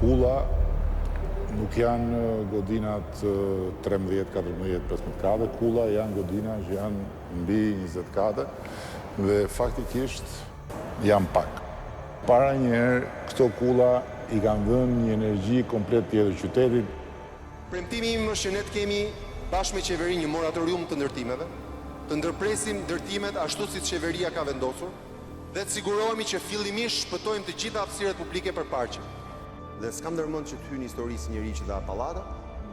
Kulla nuk janë godinat 13, 14, 15 kade, kulla janë godina që janë mbi 20 kade dhe faktikisht janë pak. Para njëherë, këto kulla i kanë dhënë një energji komplet tjetër qytetit. Premtimi im është që ne të kemi bashkë me qeverinë një moratorium të ndërtimeve, të ndërpresim ndërtimet ashtu si qeveria ka vendosur dhe të sigurohemi që fillimisht shpëtojmë të gjitha hapësirat publike për parqe. Dhe s'kam ndërmend që të hyj në histori si njëri që dha pallata,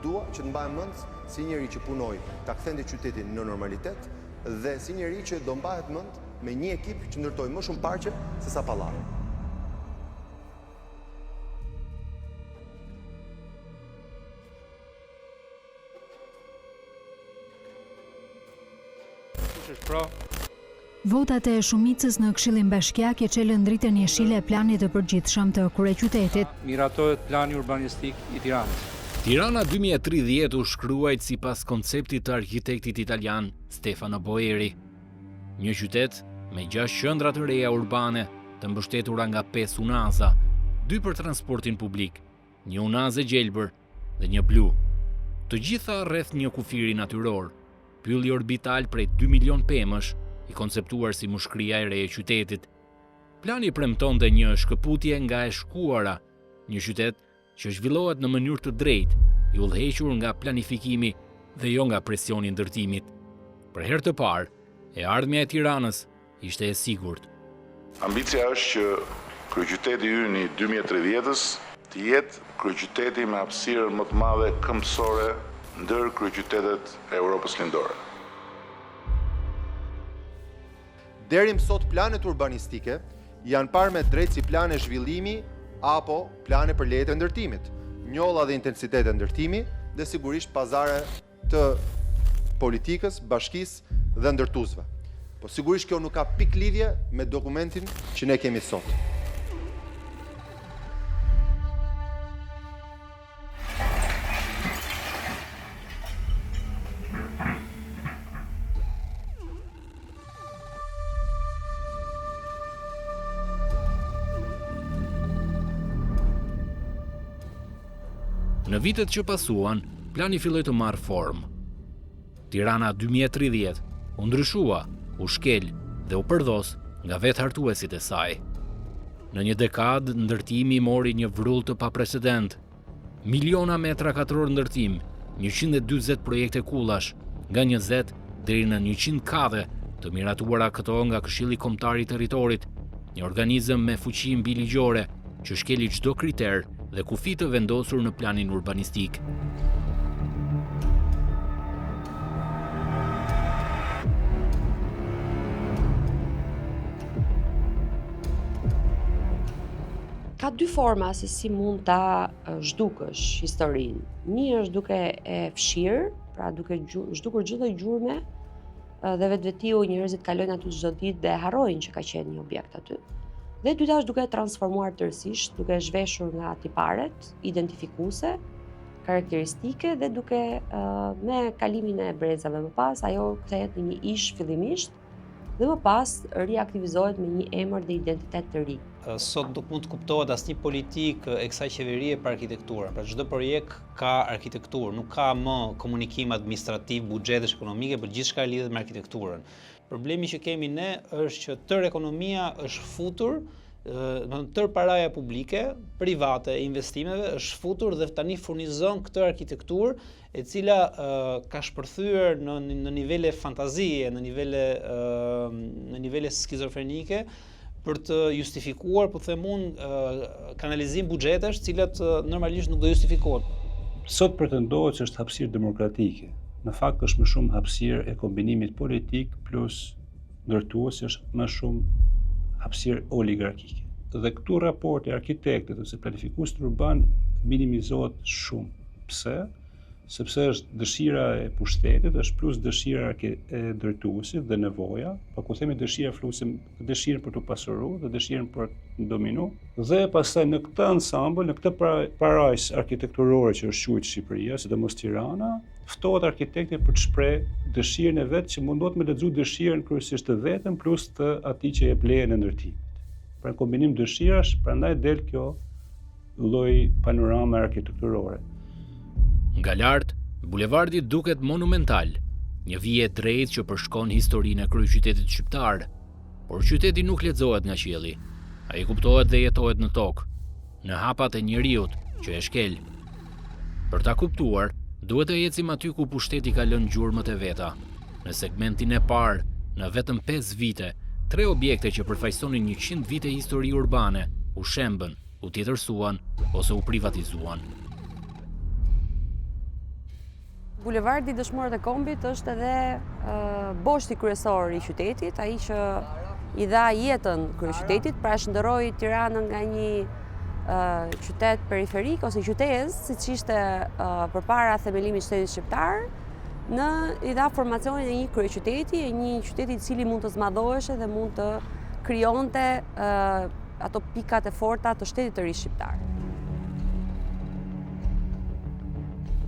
dua që të mbahem mend si njëri që punoi ta kthente qytetin në normalitet dhe si njëri që do mbahet mend me një ekip që ndërtoi më shumë parqe se sa pallate. Votat e shumicës në Këshillin Bashkiak e çelën dritën jeshile e planit të përgjithshëm të kryeqytetit. Miratohet plani urbanistik i Tiranës. Tirana 2030 u shkruajt sipas konceptit të arkitektit italian Stefano Boeri. Një qytet me 6 qendra të reja urbane, të mbështetura nga 5 unaza, 2 për transportin publik, 1 unazë gjelbër dhe 1 blu. Të gjitha rreth një kufiri natyror, pylli orbital prej 2 milion pemësh, i konceptuar si mushkëria e re e qytetit. Plani premtonte një shkëputje nga e shkuara, një qytet që zhvillohet në mënyrë të drejtë, i udhëhequr nga planifikimi dhe jo nga presioni i ndërtimit. Për herë të parë, e ardhmja e Tiranës ishte e sigurt. Ambicia është që kryeqyteti ynë i 2030-s të jetë kryeqyteti me hapësirën më të madhe këmbësore ndër kryeqytetet e Europës Lindore. Deri më sot planet urbanistike janë parë me drejt si plane zhvillimi apo plane për lejet e ndërtimit, njolla dhe intensitet e ndërtimi dhe sigurisht pazare të politikës, bashkisë dhe ndërtuesve. Po sigurisht kjo nuk ka pik lidhje me dokumentin që ne kemi sot. Në vitet që pasuan, plani filloi të marrë formë. Tirana 2030 u ndryshua, u shkel dhe u përdhos nga vetë hartuesit e saj. Në një dekadë, ndërtimi mori një vrull të paprecedent. Miliona metra katror ndërtim, 140 projekte kullash, nga 20 deri në 100 kade, të miratuara këto nga Këshilli Kombëtar i Territorit, një organizëm me fuqi mbiligjore që shkeli çdo kriter dhe kufi të vendosur në planin urbanistik. Ka 2 forma se si mund ta zhdukësh historinë. Një është duke e fshirë, pra duke zhdukur çdo gjurmë dhe vetvetiu njerëzit kalojnë aty çdo ditë dhe harrojnë që ka qenë një objekt aty. Dhe dyta është duke transformuar tërësisht, duke zhveshur nga tiparet identifikuese, karakteristike dhe duke me kalimin e brezave më pas ajo kthehet në një ish fillimisht dhe më pas riaktivizohet me një emër dhe identitet të ri. Sot nuk mund të kuptohet asnjë politikë e kësaj qeverie për arkitekturën. Pra çdo projekt ka arkitekturë, nuk ka më komunikim administrativ, buxhetesh ekonomike, por gjithçka lidhet me arkitekturën. Problemi që kemi ne është që tërë ekonomia është futur, tërë paraja publike, private, investimeve është futur dhe tani furnizon këtë arkitekturë e cila ka shpërthyer në nivele fantazie, në nivele skizofrenike për të justifikuar, po them unë, kanalizim buxhetesh, të cilat normalisht nuk do justifikohen. Sot pretendohet që është hapësirë demokratike. Në fakt është më shumë hapësirë e kombinimit politik plus ndërtuesi është më shumë hapësirë oligarkike. Dhe këtu raporti e arkitektit ose planifikuesit urban minimizohet shumë. Pse? Sepse është dëshira e pushtetit, është plus dëshira e ndërtuesit dhe nevoja, pa ku themi dëshira flusim dëshirën për të pasuruar dhe dëshirën për të dominu. Dhe pastaj në këtë ansambël, në këtë parajs arkitekturore që është quajtur Shqipëria, sidomos Tirana, ftohet arkitekti për të shprehë dëshirën e vet që mundohet me lexuar dëshirën kryesisht të vetën plus të atij që jep lejen e ndërtimit. Pra kombinim dëshirash, prandaj del kjo lloj panorame arkitekturore. Nga lart, bulevardi duket monumental, një vije e drejtë që përshkon historinë e kryeqytetit shqiptar, por qyteti nuk lexohet nga qielli. Ai kuptohet dhe jetohet në tokë, në hapat e njeriut që e shkel. Për ta kuptuar, duhet të ecim aty ku pushteti ka lënë gjurmët e veta. Në segmentin e parë, në vetëm 5 vite, 3 objekte që përfaqësonin 100 vite histori urbane u shembën, u tjetërsuan ose u privatizuan. Bulevardi Dëshmorët e Kombit është edhe boshti kryesor i qytetit, ai që i dha jetën kryeqytetit, pra shndërroi Tiranën nga një qytet periferik ose qytetës, siç ishte përpara themelimit të shtetit shqiptar, i dha formacionin e një kryeqyteti, e një qyteti i cili mund të zmadhoheshe dhe mund të krijonte ato pikat e forta të shtetit të ri shqiptar.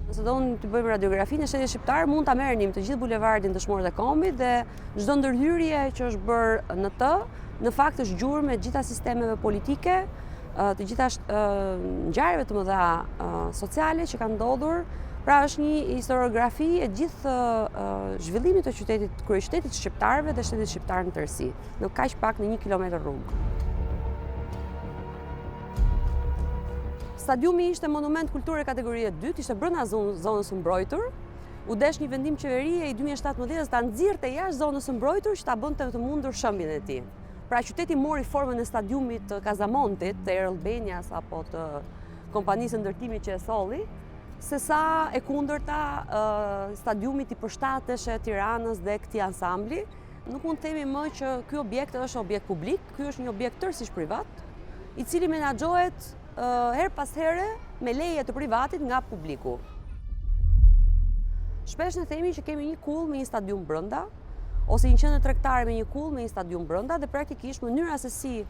Nëse do të bëjmë radiografinë e shtetit shqiptar, mund ta merrnim të gjithë bulevardin Dëshmorët e Kombit dhe çdo ndërhyrje që është bërë në të, në fakt është gjurmë e gjitha sistemeve politike, të gjitha ngjarjeve të mëdha sociale që kanë ndodhur. Pra është një historiografi e gjithë zhvillimit të qytetit, kryeqytetit shqiptarëve dhe shtetit shqiptar në tërësi, në kaq pak në 1 kilometër rrugë. Stadiumi ishte monument kulture kategorie 2, ishte brenda zonës së mbrojtur. U desh një vendim qeverie i 2017 ta nxirrte jashtë zonës së mbrojtur që ta bënte të mundur shëmbjen e tij. Pra qyteti mori formën e stadiumit të Kazamontit, të Air Albanias apo të kompanisë ndërtimit që e solli, sesa e kundërta stadiumit i përshtateshë Tiranës dhe këtij ansambli. Nuk mund të themi më që ky objekt është objekt publik, ky është një objekt tërësisht privat, i cili menaxhohet her pas here me leje të privatit nga publiku. Shpesh ne themi që kemi një kull me një stadium brenda, ose një qendër tregtare me një kull me një stadium brenda, dhe praktikisht mënyra se si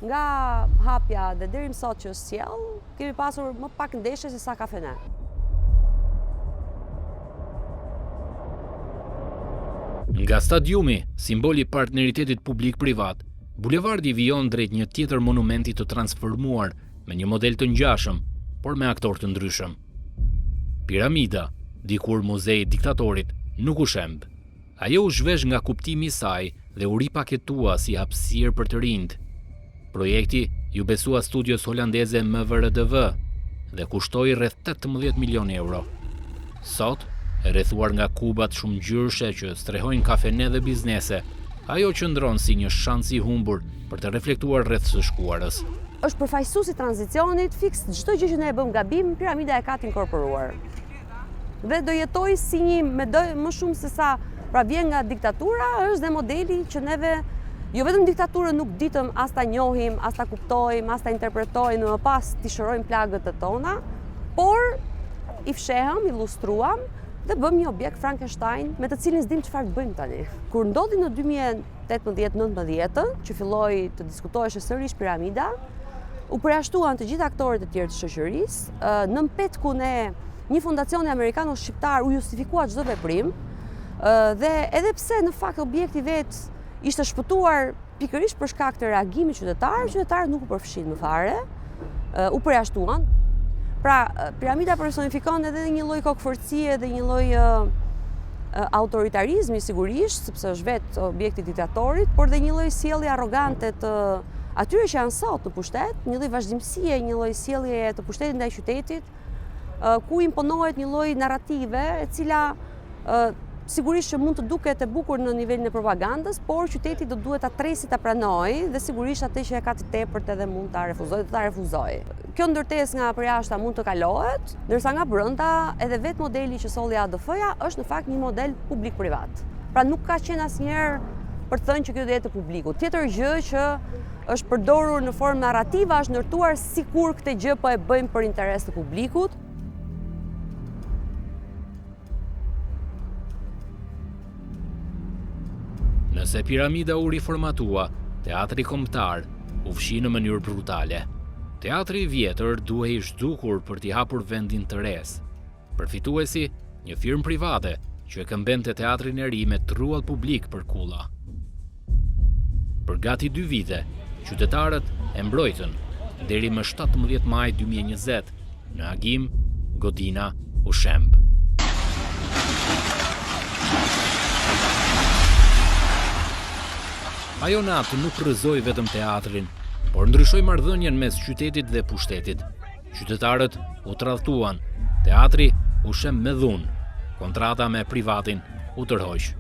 nga hapja dhe deri më sot që është sjell, kemi pasur më pak ndeshje se sa kafene. Nga stadiumi, simboli i partneritetit publik-privat, bulevardi vijon drejt një tjetër monumenti të transformuar me një model të ngjashëm, por me aktor të ndryshëm. Piramida, dikur muzei i diktatorit, nuk u shemb. Ajo u zhvesh nga kuptimi i saj dhe u ripaketua si hapësirë për të rinjt. Projekti ju besua studios holandeze MVRDV dhe kushtoi rreth 18 milion euro. Sot, e rrethuar nga kubat shumë ngjyrshe që strehojnë kafene dhe biznese, ajo qëndron si një shans i humbur për të reflektuar rreth së shkuarës. Është përfaqësuesi i tranzicionit, fiks çdo gjë që ne e bëm gabim, piramida e ka të inkorporuar. Dhe do jetoj si një më shumë se sa pra vjen nga diktatura, është dhe modeli që neve jo vetëm diktaturën nuk ditëm as ta njohim, as ta kuptojmë, as ta interpretojmë, më pas t'i shërojmë plagët e tona, por i fshehëm, i illustruam dhe bëm një objekt Frankenstein me të cilin s'dim çfarë të bëjmë tani. Kur ndodhi në 2018-19, që filloi të diskutoheshe sërish piramida, u përjashtuan të gjithë aktorët e tjerë të shoqërisë, në mpetkun e një fondacioni amerikano-shqiptar u justifikua çdo veprim, dhe edhe pse në fakt objekti vet ishte shpëtuar pikërisht për shkak të reagimit qytetar, qytetarët nuk u përfshin më fare, u përjashtuan. Pra, piramida personifikon edhe një lloj kokëforcie dhe një lloj autoritarizmi sigurisht, sepse është vetë objekti diktatorit, por dhe një lloj sjellje arrogante të atyre që janë sot në pushtet, një lloj vazhdimësie, një lloj sjellje të pushtetit ndaj qytetit, ku imponohet një lloj narrative e cila sigurisht që mund të duket e bukur në nivelin e propagandës, por qyteti do duhet ta tresi ta pranojë dhe sigurisht atë që e ka të tepërt edhe mund ta refuzojë, Kjo ndërtesë nga përjashta mund të kalohet, ndërsa nga brenda edhe vetë modeli që solli ADF-ja është në fakt një model publik-privat. Pra nuk ka qenë asnjëherë për të thënë që kjo do jetë e publikut. Tjetër gjë që është përdorur në formë narrative, është ndërtuar sikur këtë gjë po e bëjmë për interes të publikut. Nëse piramida u riformatua, teatri kombëtar u fshi në mënyrë brutale. Teatri i vjetër duhej zhdukur për t'i hapur vendin të res. Përfituesi, një firmë private që e këmbente teatrin e ri me truall publik për kulla. Për gati 2 vite, qytetarët e mbrojtën, deri më 17 maj 2020 në Agim, Godina, Ushemb. Ajo natë nuk rrëzoi vetëm teatrin, por ndryshoi marrëdhënien mes qytetit dhe pushtetit. Qytetarët u tradhtuan, teatri u shem me dhunë, kontrata me privatin u tërhoq.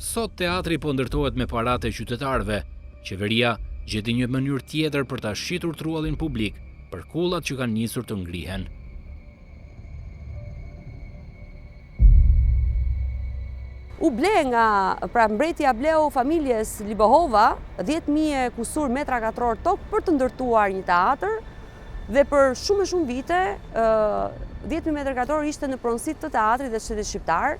Sot teatri po ndërtohet me paratë e qytetarëve. Qeveria gjeti një mënyrë tjetër për ta shitur truallin publik për kullat që kanë nisur të ngrihen. U ble pra mbretja bleu familjes Libohova 10.000 kusur metra katror tokë për të ndërtuar një teatr dhe për shumë vite 10.000 metra katror ishte në pronësit të teatrit dhe shtetit shqiptar,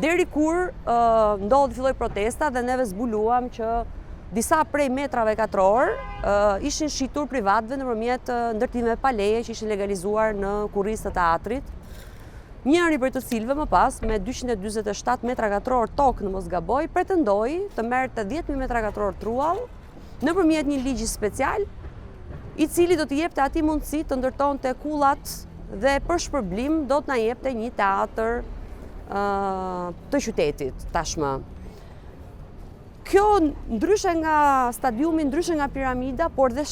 deri kur filloi protesta dhe neve zbuluam që disa prej metrave katror ishin shitur privatëve nëpërmjet ndërtimeve pa leje që ishin legalizuar në kurrizë të teatrit. Njëri prej të cilëve më pas, me 247 metra katror tokë në mos gaboj, pretendoi të merrte 10.000 metra katror truall nëpërmjet një ligji special, i cili do të jepte atij mundësi të ndërtonte kullat dhe për shpërblim do të na jepte një teatr të qytetit tashmë. Kjo ndryshe nga stadiumi, ndryshe nga piramida, por dhe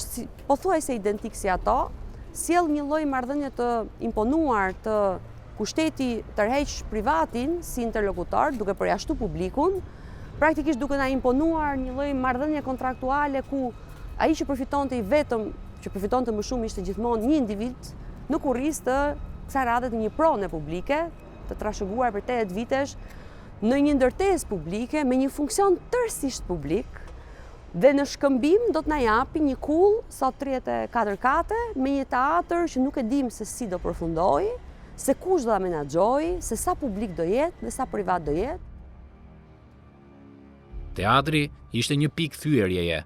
pothuajse identik si ato, sjell një lloj marrëdhënie të imponuar të pushteti tërheq privatin si interlokutor, duke përjashtu publikun, praktikisht duke na imponuar një lloj marrëdhënie kontraktuale ku ai që përfitonte më shumë ishte gjithmonë një individ në kurrizë të kësaj radhe të një prone publike, të trashëguar për 8 vitesh në një ndërtesë publike me një funksion tërësisht publik, dhe në shkëmbim do të na japi një kull sot 34 kate me një teatr që nuk e dim se si do përfundojë, se kush do ta menaxhojë, se sa publik do jetë dhe sa privat do jetë. Teatri ishte një pikë thyerjeje,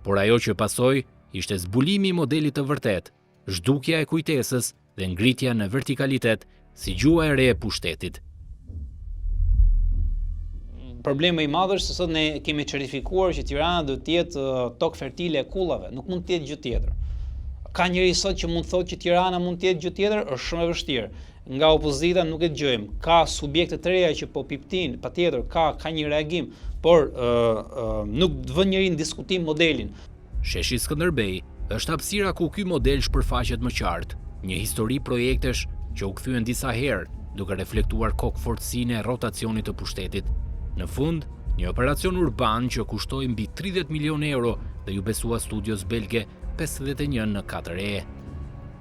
por ajo që pasoi ishte zbulimi i modelit të vërtet, zhdukja e kujtesës dhe ngritja në vertikalitet si gjua e re e pushtetit. Problemi i madh është se sot ne kemi certifikuar që Tirana do të jetë tokë fertile e kullave, nuk mund të jetë gjë tjetër. Ka njëri sot që mund të thotë që Tirana mund të jetë gjë tjetër, është shumë e vështirë. Nga opozita nuk e dëgjojmë. Ka subjekte të reja që po piptin, patjetër ka një reagim, por nuk vën njëri në diskutim modelin. Sheshi Skënderbej është hapësira ku ky model shpërfaqet më qartë, një histori projektesh që u kthyen disa herë, duke reflektuar kokëfortësinë e rotacionit të pushtetit. Në fund, një operacion urban që kushtoi mbi 30 milion euro dhe ju besua studios belge 51 në 4E.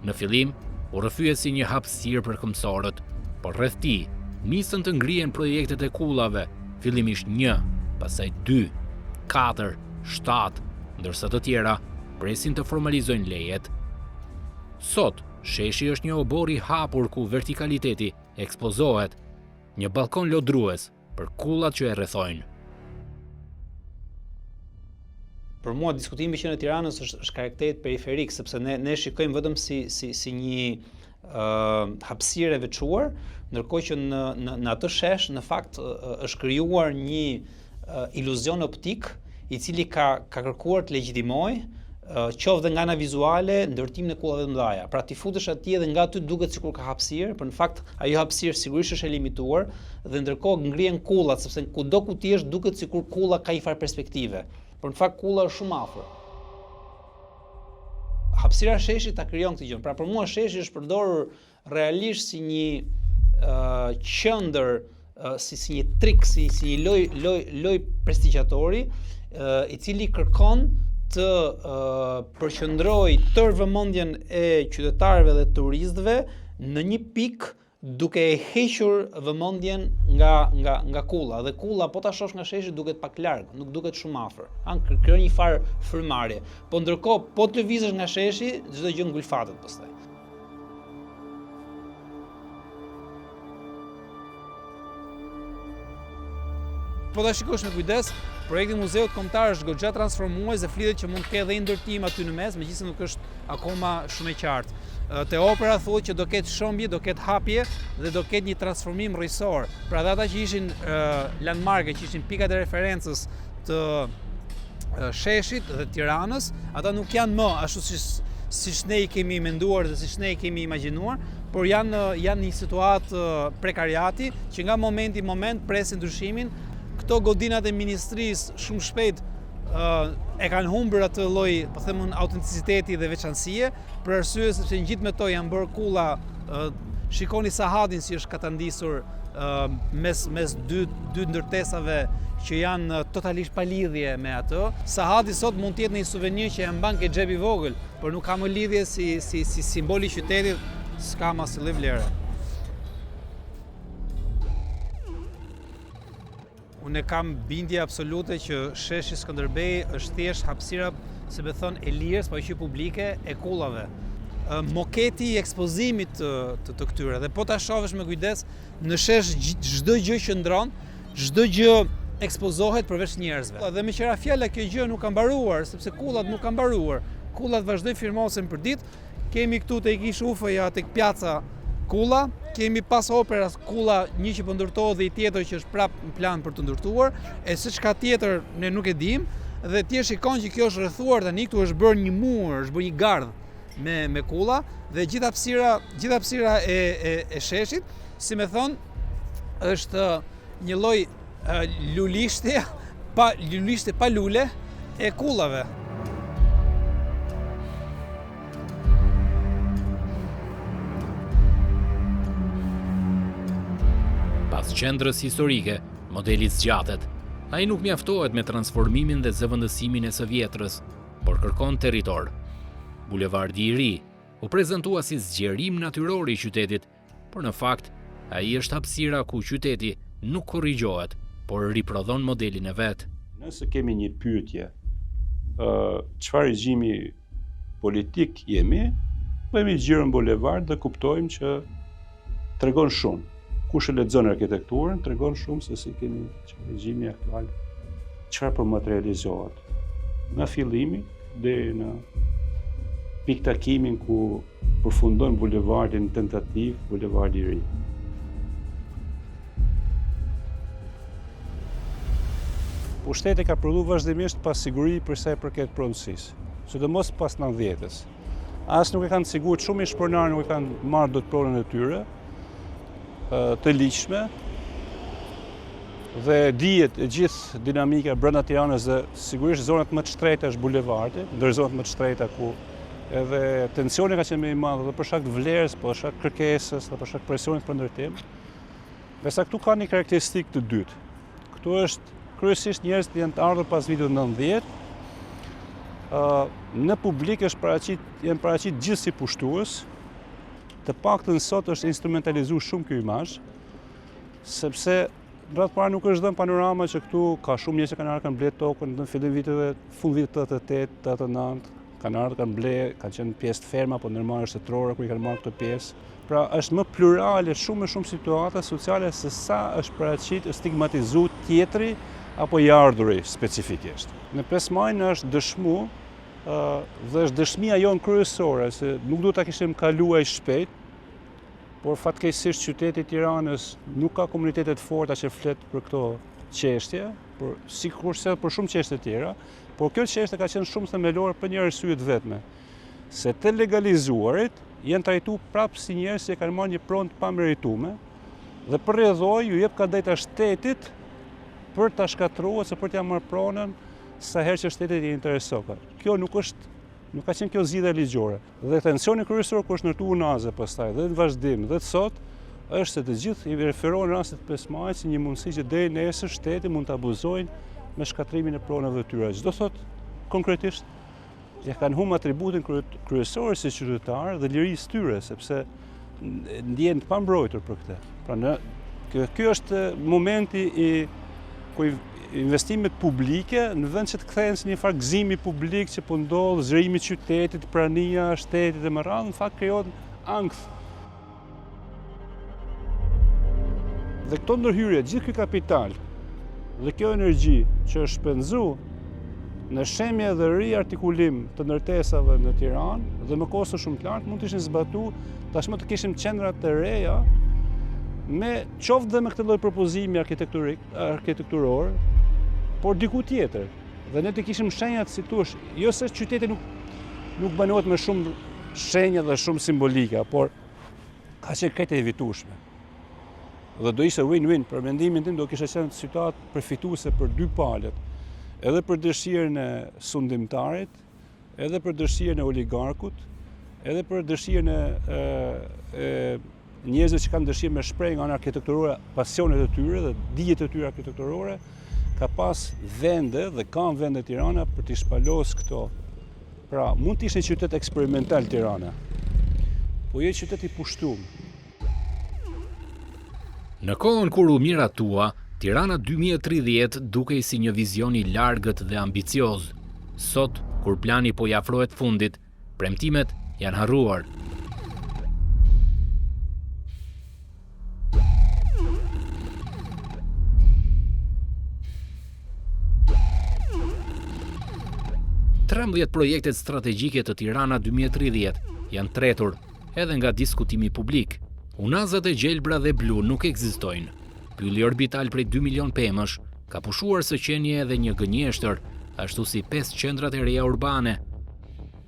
Në fillim, u rrëfye si një hapësirë për këmbësorët, por rreth tij nisën të ngrihen projektet e kullave, fillimisht 1, pastaj 2, 4, 7, ndërsa të tjera presin të formalizojnë lejet. Sot, sheshi është një obor i hapur ku vertikaliteti ekspozohet, një balkon lodrues për kullat që e rrethojnë. Për mua diskutimi që në Tiranës është karakterit periferik, sepse ne shikojmë vetëm si një hapësirë e veçuar, ndërkohë që në atë shesh në fakt është krijuar një iluzion optik i cili ka kërkuar të legjitimojë qoftë dhe nga ana vizuale ndërtimin e kullave të mëdha. Pra ti futesh atje dhe nga aty duket sikur ka hapësirë, por në fakt ajo hapësirë sigurisht është e limituar dhe ndërkohë ngrihen kullat, sepse kudo ku ti je duket sikur kulla ka një farë perspektive. Por në fakt kulla është shumë afër. Hapësira e sheshit ta krijon këtë gjë. Pra për mua sheshi është përdorur realisht si një qendër, si një trik, si një loj prestigiatori, i cili kërkon të përqendroj tërë vëmendjen e qytetarëve dhe turistëve në një pikë duke e hequr vëmendjen nga kulla. Dhe kulla po ta shohësh nga sheshi duket pak larg, nuk duket shumë afër. Krijon një farë frymarrje. Po ndërkohë po të lëvizësh nga sheshi, çdo gjë ngulfatet pastaj. Po ta shikosh me kujdes, projekti Muzeut Kombëtar është goxha transformues dhe flitet që mund të ketë edhe ndërtim aty në mes, megjithëse nuk është akoma shumë e qartë. Te opera thuhet që do ketë shëmbje, do ketë hapje dhe do ketë një transformim rrësor. Pra ata që ishin landmarke, që ishin pikat e referencës të Sheshit dhe Tiranës, ata nuk janë më ashtu siç ne i kemi menduar dhe siç ne i kemi imagjinuar, por janë një situatë prekariati që nga momenti në moment presin ndryshimin. Këto godinat e ministrisë shumë shpejt e kanë humbur atë lloj, po them unë, autenticiteti dhe veçanësie, për arsye sepse në gjithë me to janë bërë kulla. Shikoni Sahadin si është katandisur mes dy ndërtesave që janë totalisht pa lidhje me atë. Sahadi sot mund të jetë një suvenir që e mban ke xhepi vogël, por nuk ka më lidhje si simbol i qytetit, s'ka më asnjë vlerë. Unë kam bindje absolute që sheshi Skënderbej është thjesht hapësira, se me thënë, e lirës, po që publike e kullave. Moketi i ekspozimit të këtyre, dhe po ta shohësh me kujdes, në shesh çdo gjë që ndron, çdo gjë ekspozohet përveç njerëzve. Dhe me qëra fjala kjo gjë nuk ka mbaruar, sepse kullat nuk kanë mbaruar. Kullat vazhdojnë firmosen për ditë. Kemi këtu tek ish Ufëja, tek pjaca kulla, kemi pas operas kulla, një që po ndërtohet dhe i tjetër që është prap në plan për të ndërtuar, e se çka tjetër ne nuk e dim, dhe ti shikon që kjo është rrethuar tani, këtu është bërë një mur, është bërë një gardh me kulla, dhe gjithë hapësira e sheshit, si me thonë, është një lloj lulishte pa lule e kullave. Pas qendrës historike, modeli zgjatet. Ai nuk mjaftohet me transformimin dhe zëvendësimin e së vjetrës, por kërkon territor. Bulevardi i ri u prezantua si zgjerim natyror i qytetit, por në fakt ai është hapësira ku qyteti nuk korrigjohet, por riprodhon modelin e vet. Nëse kemi një pyetje, çfarë regjimi politik jemi, bëjmë një gjirë në bulevard dhe kuptojmë që tregon shumë. Kush e lexon arkitekturën, tregon shumë se si kemi regjimi aktual, çfarë po materializohet. Nga fillimi deri në piktakimin ku përfundon bulevardin tentativ, bulevardi i ri. Pushteti ka prodhuar vazhdimisht pas siguri për sa i përket pronësisë, sidomos pas 90-s. As nuk e kanë siguruar shumë i shpronarë, nuk e kanë marrë dot pronën e tyre të ligjshme, dhe dihet e gjithë dinamika brenda Tiranës, dhe sigurisht zonat më të shtrejta është bulevardi, ndër zonat më të shtrejta ku edhe tensioni ka qenë më i madh, dhe për shkak të vlerës, po për shkak të kërkesës, dhe për shkak të presionit për ndërtim. Besa këtu ka një karakteristikë të dytë. Këtu është kryesisht njerëz që janë të ardhur pas vitit 90. Në publik janë paraqit gjithë si pushtues. Të paktën sot është instrumentalizuar shumë ky imazh, sepse rreth para nuk është dhënë panorama që këtu ka shumë njerëz që kanë ardhur kanë bler tokën në fillim viteve, fund vitit 88, 89, kanë ardhur kanë bler, kanë qenë pjesë të ferma apo ndërmarrje shtetërore ku i kanë marrë këtë pjesë. Pra është më plurale shumë situata sociale se sa është paraqit stigmatizuar tjetri apo i ardhuri specifikisht. Në 5 maj është dëshmu dhe është dëshmia jonë kryesore se nuk duhet ta kishim kaluar shpejt, por fatkeqësisht qyteti i Tiranës nuk ka komunitete të forta që flet për këto çështje, por sikurse për shumë çështje të tjera, por kjo çështje ka qenë shumë themelore për një arsye të vetme, se të legalizuarit janë trajtuar prapë si njerëz që kanë marrë një pronë të pameritume dhe për rrjedhoj ju jep kadeta shtetit për ta shkatruar ose për t'ia marrë pronën sa herë që shteti i intereson. Kjo nuk ka qenë kjo zgjidhje ligjore. Dhe tensioni kryesor kur është ndërtuar Unaze pastaj dhe në vazhdim dhe sot është se të gjithë i referohen rastit 5 maj si një mundësi që deri nesër shteti mund të abuzojnë me shkatrimin e pronave të tyre. Çdo thot konkretisht ja kanë humbur atributin kryesor si qytetar dhe lirisë tyre, sepse ndjehen të pambrojtur për këtë. Pra ky është momenti ku investimet publike në vend që të kthehen si një farë gëzimi publik që po ndodh, zhërimi i qytetit, prania e shtetit dhe më radhë, në fakt krijohet ankth. Dhe këto ndërhyrje, gjithë ky kapital dhe kjo energji që është shpenzuar në shemje dhe riartikulim të ndërtesave në Tiranë dhe me kosto shumë të lartë mund të ishin zbatuar, tashmë të kishim qendra të reja me qoftë dhe me këtë lloj propozimi arkitekturor, por diku tjetër. Dhe ne të kishim shenjat, si tush, jo se qyteti nuk banohet me shumë shenja dhe shumë simbolika, por ka që këtë e evitueshme. Dhe do ishte win-win, për mendimin tim do kishe qenë situatë përfituese për dy palët, edhe për dëshirën e sundimtarit, edhe për dëshirën e oligarkut, edhe për dëshirën e njerëzve që kanë dëshirë me shpreh nga ana arkitekturore pasionet e tyre dhe dijet e tyre arkitekturore, ka pas vende dhe kanë vende Tirana për t'i shpalos këto. Pra, mund të ishte qytet eksperimental Tirana, po je qytet i pushtuar. Në kohën kur u miratua, Tirana 2030 dukej si një vizion i largët dhe ambicioz. Sot, kur plani po i afrohet fundit, premtimet janë harruar. Trembëdhjetë projektet strategjike të Tirana 2030 janë tretur edhe nga diskutimi publik. Unazat e gjelbra dhe blu nuk ekzistojnë. Pylli orbital prej 2 milion pemësh ka pushuar së qenie edhe një gënjeshtër, ashtu si 5 qendrat e reja urbane.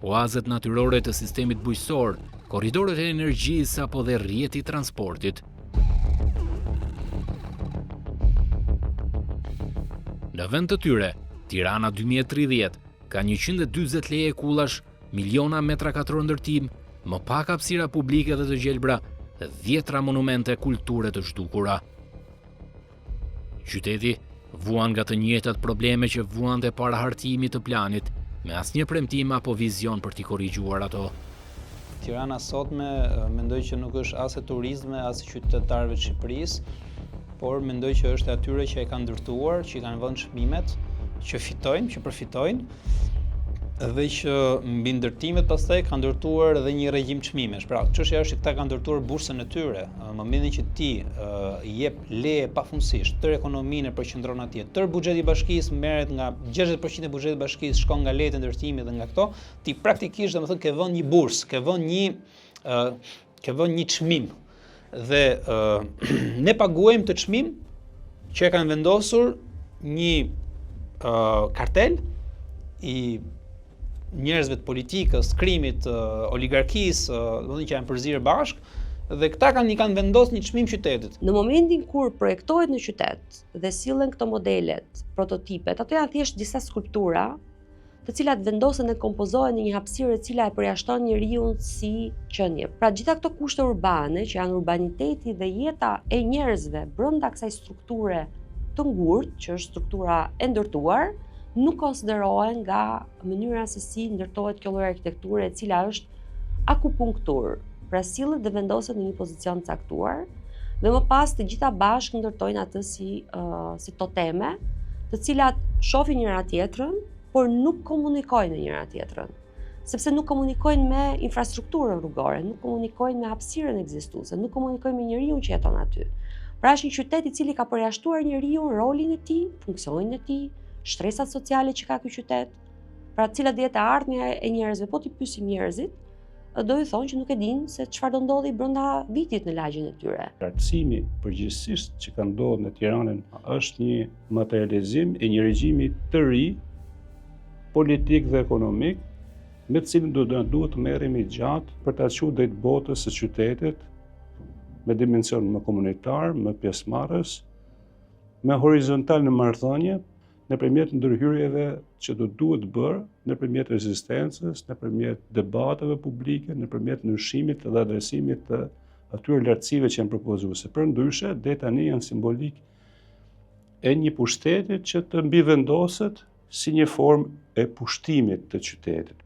Oazet natyrore të sistemit bujqësor, korridorët e energjisë apo dhe rrjeti i transportit. Në vend të tyre, Tirana 2030 ka 140 leje kullash, miliona metra katror ndërtim, më pak hapësira publike dhe të gjelbra dhe 10 monumente kulture të zhdukura. Qyteti vuan nga të njëjtat probleme që vuan dhe para hartimit të planit, me asnjë premtim apo vizion për t'i korrigjuar ato. Tirana sotme mendoj që nuk është as e turizme, as e qytetarëve të Shqipërisë, por mendoj që është e atyre që e kanë ndërtuar, që i kanë vënë çmimet, që fitojnë, që përfitojnë, dhe që mbi ndërtimet pastaj kanë ndërtuar edhe një regjim çmimesh. Pra, çështja është që këta kanë ndërtuar bursën e tyre. Në momentin që ti jep leje pafundësisht, tërë ekonominë e përqendron atje, tërë buxheti i bashkisë merret nga 60% e buxhetit të bashkisë shkon nga lejet e ndërtimit dhe nga këto, ti praktikisht domethënë ke vënë një bursë, ke vënë një çmim. Dhe ne paguajmë të çmim që e kanë vendosur një kartel i njerëzve të politikës, krimit, oligarkisë, domethënë që janë përzirë bashkë, dhe këta kanë vendosur një çmim qytetit. Në momentin kur projektohet në qytet dhe sillen këto modelet, prototipet, ato janë thjesht disa skulptura, të cilat vendosen dhe kompozohen në një hapësirë e cila e përjashton njeriu si qenie. Pra gjitha këto kushte urbane, që janë urbaniteti dhe jeta e njerëzve brenda kësaj strukture të ngurtë, që është struktura e ndërtuar, nuk konsiderohen nga mënyra se si ndërtohet kjo lloj arkitekture e cila është akupunktur. Pra sillet dhe vendoset në një pozicion të caktuar dhe më pas të gjitha bashkë ndërtojnë atë si toteme, të cilat shohin njëra tjetrën, por nuk komunikojnë me njëra tjetrën. Sepse nuk komunikojnë me infrastrukturën rrugore, nuk komunikojnë me hapësirën ekzistuese, nuk komunikojnë me njeriu që jeton aty. Pra është një qytet i cili ka përjashtuar njeriu, rolin e tij, funksionin e tij, shtresat sociale që ka ky qytet, pra cilat do jetë e ardhmja e njerëzve, po ti pyesim njerëzit, do i thonë që nuk e dinë se çfarë do ndodhi brenda vitit në lagjen e tyre. Qartësimi përgjithsisht që ka ndodhur në Tiranën është një materializim i një regjimi të ri, politik dhe ekonomik, me të cilin duhet të merremi gjatë për ta çuar drejt botës së qytetit, me dimension më komunitar, më pjesëmarrës, me horizontal në marrëdhënie, nëpërmjet ndërhyrjeve që duhet bërë, nëpërmjet rezistencës, nëpërmjet debateve publike, nëpërmjet ndryshimit dhe adresimit të atyre lartësive që janë propozuese. Përndryshe, deri tani janë simbolik e një pushteti që të mbivendoset si një formë e pushtimit të qytetit.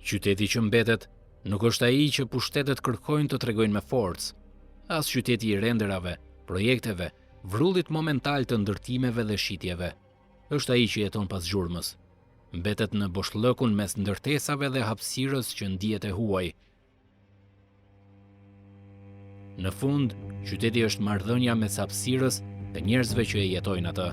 Qyteti që mbetet nuk është ai që pushtetet kërkojnë të tregojnë me forcë, as qyteti i renderave, projekteve, vrullit momental të ndërtimeve dhe shitjeve. Është ai që jeton pas zhurmës. Mbetet në boshllëkun mes ndërtesave dhe hapësirës që ndihet e huaj. Në fund, qyteti është marrëdhënia mes hapësirës dhe njerëzve që e jetojnë atë.